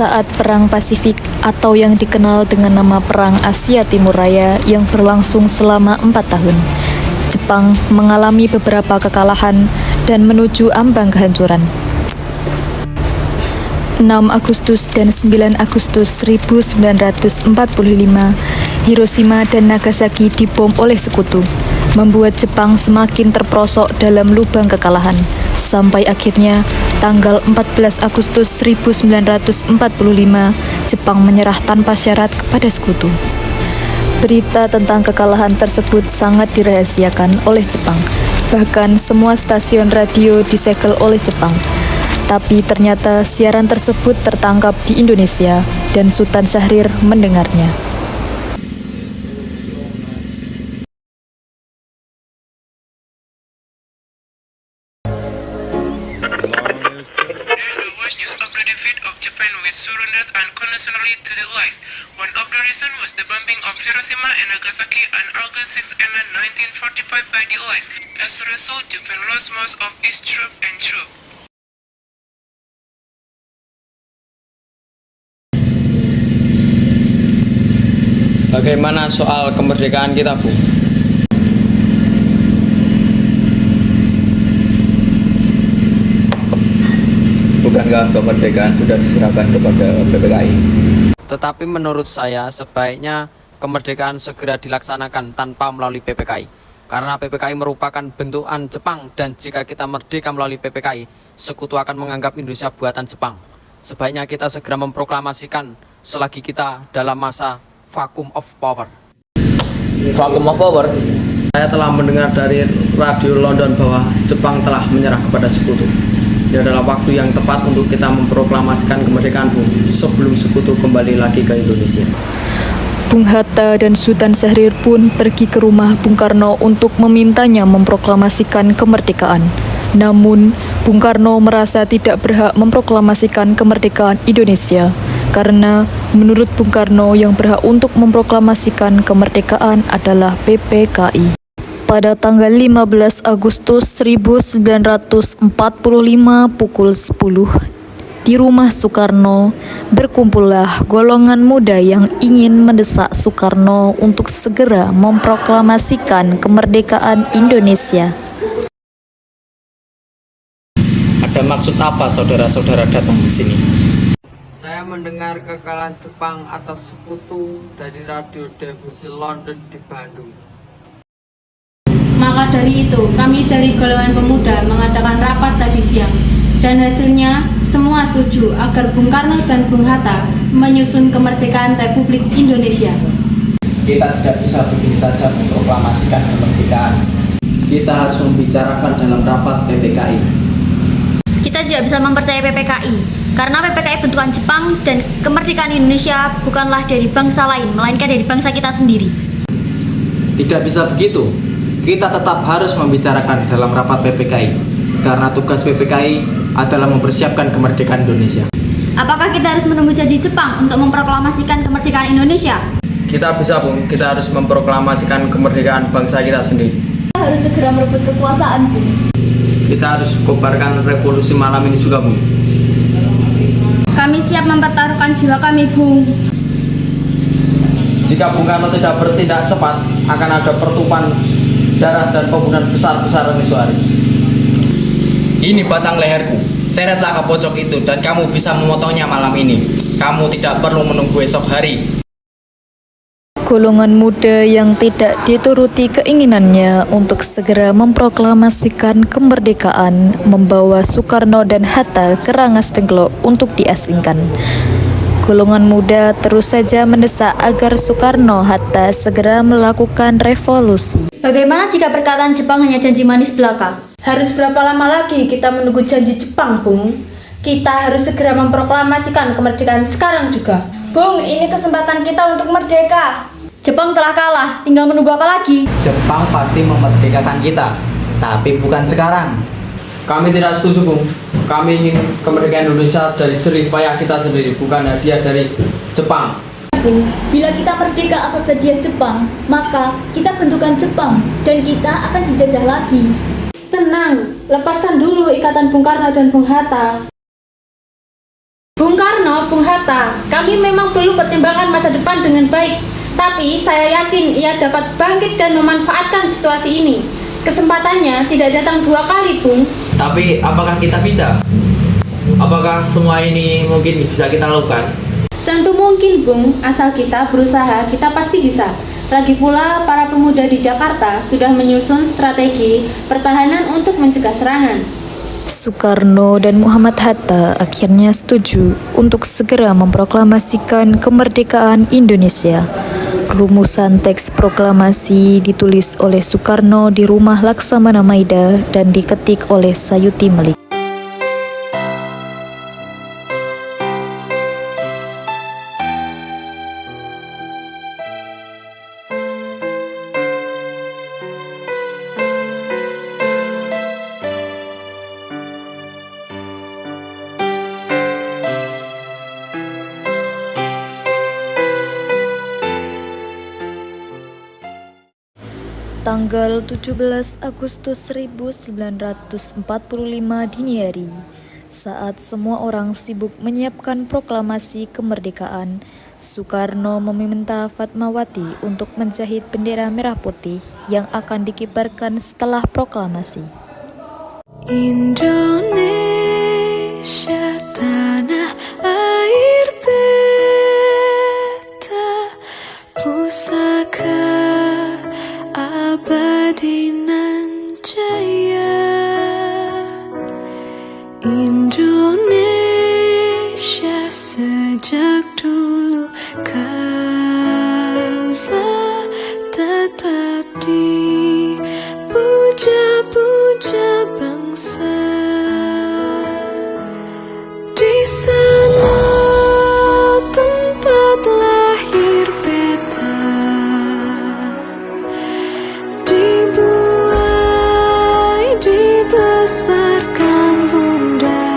saat Perang Pasifik atau yang dikenal dengan nama Perang Asia Timur Raya yang berlangsung selama 4 tahun, Jepang mengalami beberapa kekalahan dan menuju ambang kehancuran. 6 Agustus dan 9 Agustus 1945, Hiroshima dan Nagasaki dibom oleh sekutu, membuat Jepang semakin terperosok dalam lubang kekalahan, sampai akhirnya tanggal 14 Agustus 1945, Jepang menyerah tanpa syarat kepada sekutu. Berita tentang kekalahan tersebut sangat dirahasiakan oleh Jepang. Bahkan semua stasiun radio disegel oleh Jepang. Tapi ternyata siaran tersebut tertangkap di Indonesia dan Sultan Syahrir mendengarnya. News of the defeat of Japan which surrendered unconditionally to the Allies. One of the reasons was the bombing of Hiroshima and Nagasaki on August 6 and 1945 by the Allies. As a result, Japan lost most of its troops and troops. Bagaimana soal kemerdekaan kita, Bu? Bukankah kemerdekaan sudah diserahkan kepada PPKI? Tetapi menurut saya sebaiknya kemerdekaan segera dilaksanakan tanpa melalui PPKI. Karena PPKI merupakan bentukan Jepang dan jika kita merdeka melalui PPKI, sekutu akan menganggap Indonesia buatan Jepang. Sebaiknya kita segera memproklamasikan selagi kita dalam masa vacuum of power. Vacuum of power? Saya telah mendengar dari radio London bahwa Jepang telah menyerah kepada sekutu. Ini adalah waktu yang tepat untuk kita memproklamasikan kemerdekaan, Bu, sebelum sekutu kembali lagi ke Indonesia. Bung Hatta dan Sultan Syahrir pun pergi ke rumah Bung Karno untuk memintanya memproklamasikan kemerdekaan. Namun, Bung Karno merasa tidak berhak memproklamasikan kemerdekaan Indonesia, karena menurut Bung Karno yang berhak untuk memproklamasikan kemerdekaan adalah PPKI. Pada tanggal 15 Agustus 1945 pukul 10, di rumah Soekarno, berkumpullah golongan muda yang ingin mendesak Soekarno untuk segera memproklamasikan kemerdekaan Indonesia. Ada maksud apa saudara-saudara datang ke sini? Saya mendengar kekalahan Jepang atas sekutu dari radio televisi London di Bandung. Maka dari itu, kami dari golongan pemuda mengadakan rapat tadi siang. Dan hasilnya, semua setuju agar Bung Karno dan Bung Hatta menyusun kemerdekaan Republik Indonesia. Kita tidak bisa begini saja memproklamasikan kemerdekaan. Kita harus membicarakan dalam rapat PPKI. Kita tidak bisa mempercayai PPKI, karena PPKI bentukan Jepang dan kemerdekaan Indonesia bukanlah dari bangsa lain, melainkan dari bangsa kita sendiri. Tidak bisa begitu. Kita tetap harus membicarakan dalam rapat PPKI, karena tugas PPKI adalah mempersiapkan kemerdekaan Indonesia. Apakah kita harus menunggu janji Jepang untuk memproklamasikan kemerdekaan Indonesia? Kita bisa, Bung. Kita harus memproklamasikan kemerdekaan bangsa kita sendiri. Kita harus segera merebut kekuasaan, Bung. Kita harus kobarkan revolusi malam ini juga, Bung. Kami siap mempertaruhkan jiwa kami, Bung. Jika Bung Karno tidak bertindak cepat, akan ada pertumpahan darah dan pembunuhan besar-besaran esok hari. Ini batang leherku. Seretlah ke pojok itu dan kamu bisa memotongnya malam ini. Kamu tidak perlu menunggu esok hari. Golongan muda yang tidak dituruti keinginannya untuk segera memproklamasikan kemerdekaan membawa Soekarno dan Hatta ke Rangas Dengklok untuk diasingkan. Golongan muda terus saja mendesak agar Soekarno-Hatta segera melakukan revolusi. Bagaimana jika perkataan Jepang hanya janji manis belaka? Harus berapa lama lagi kita menunggu janji Jepang, Bung? Kita harus segera memproklamasikan kemerdekaan sekarang juga. Bung, ini kesempatan kita untuk merdeka. Jepang telah kalah, tinggal menunggu apa lagi? Jepang pasti memerdekakan kita, tapi bukan sekarang. Kami tidak setuju, Bung. Kami ingin kemerdekaan Indonesia dari jerih payah kita sendiri, bukan hadiah dari Jepang. Bila kita merdeka atas hadiah Jepang, maka kita bentukan Jepang dan kita akan dijajah lagi. Tenang, lepaskan dulu ikatan Bung Karno dan Bung Hatta. Bung Karno, Bung Hatta, kami memang belum pertimbangkan masa depan dengan baik, tapi saya yakin ia dapat bangkit dan memanfaatkan situasi ini. Kesempatannya tidak datang 2 kali, Bung. Tapi apakah kita bisa? Apakah semua ini mungkin bisa kita lakukan? Tentu mungkin, Bung. Asal kita berusaha, kita pasti bisa. Lagi pula, para pemuda di Jakarta sudah menyusun strategi pertahanan untuk mencegah serangan. Soekarno dan Muhammad Hatta akhirnya setuju untuk segera memproklamasikan kemerdekaan Indonesia. Rumusan teks proklamasi ditulis oleh Soekarno di rumah Laksamana Maida dan diketik oleh Sayuti Melik. Tanggal 17 Agustus 1945 dini hari, saat semua orang sibuk menyiapkan proklamasi kemerdekaan, Soekarno meminta Fatmawati untuk menjahit bendera merah putih yang akan dikibarkan setelah proklamasi. Indonesia tanah air beta pusaka abadi nan jaya. Indonesia sejak dulu kala tetap dipuja-puja bangsa. Di sana tempat lahir beta, dibuai dibesarkan bunda,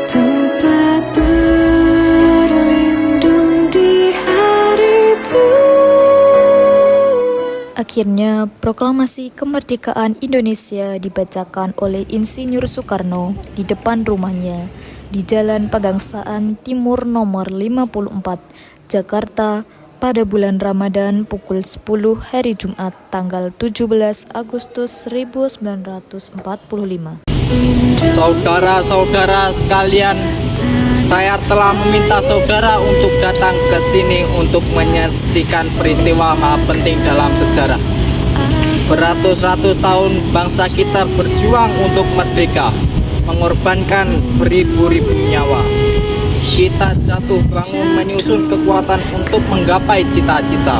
tempat berlindung di hari tua. Akhirnya, proklamasi kemerdekaan Indonesia dibacakan oleh Insinyur Soekarno di depan rumahnya di Jalan Pegangsaan Timur nomor 54, Jakarta, pada bulan Ramadan pukul 10 hari Jumat tanggal 17 Agustus 1945. Saudara-saudara sekalian, saya telah meminta saudara untuk datang ke sini untuk menyaksikan peristiwa maha penting dalam sejarah. Beratus-ratus tahun bangsa kita berjuang untuk merdeka, mengorbankan beribu-ribu nyawa. Kita jatuh bangun menyusun kekuatan untuk menggapai cita-cita.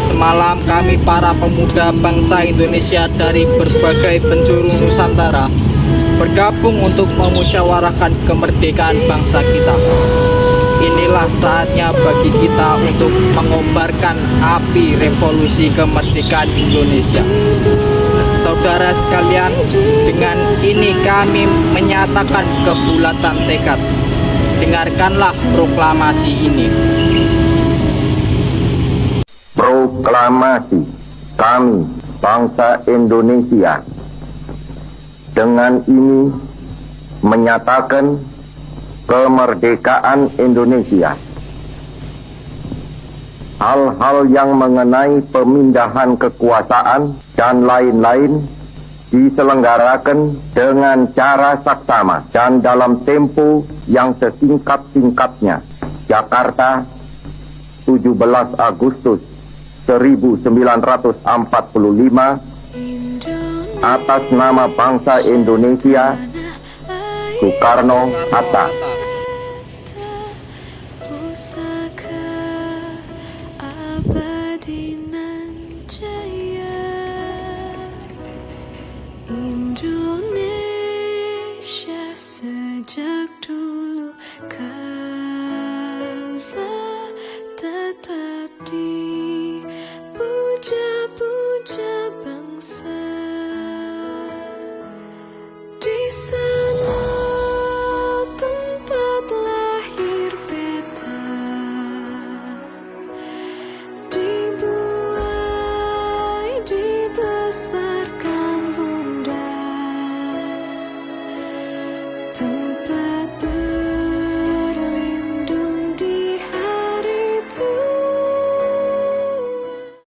Semalam kami para pemuda bangsa Indonesia dari berbagai penjuru Nusantara bergabung untuk memusyawarahkan kemerdekaan bangsa kita. Inilah saatnya bagi kita untuk mengobarkan api revolusi kemerdekaan Indonesia. Saudara sekalian, dengan ini kami menyatakan kebulatan tekad. Dengarkanlah proklamasi ini. Proklamasi kami, bangsa Indonesia, dengan ini menyatakan kemerdekaan Indonesia. Hal-hal yang mengenai pemindahan kekuasaan dan lain-lain diselenggarakan dengan cara saksama dan dalam tempo yang sesingkat-singkatnya. Jakarta, 17 Agustus 1945, atas nama bangsa Indonesia, Soekarno Hatta. Indonesia sejak dulu kala tetap dipuja-puja bangsa. Di sana tempat lahir beta, dibuai dibesarkan bunda.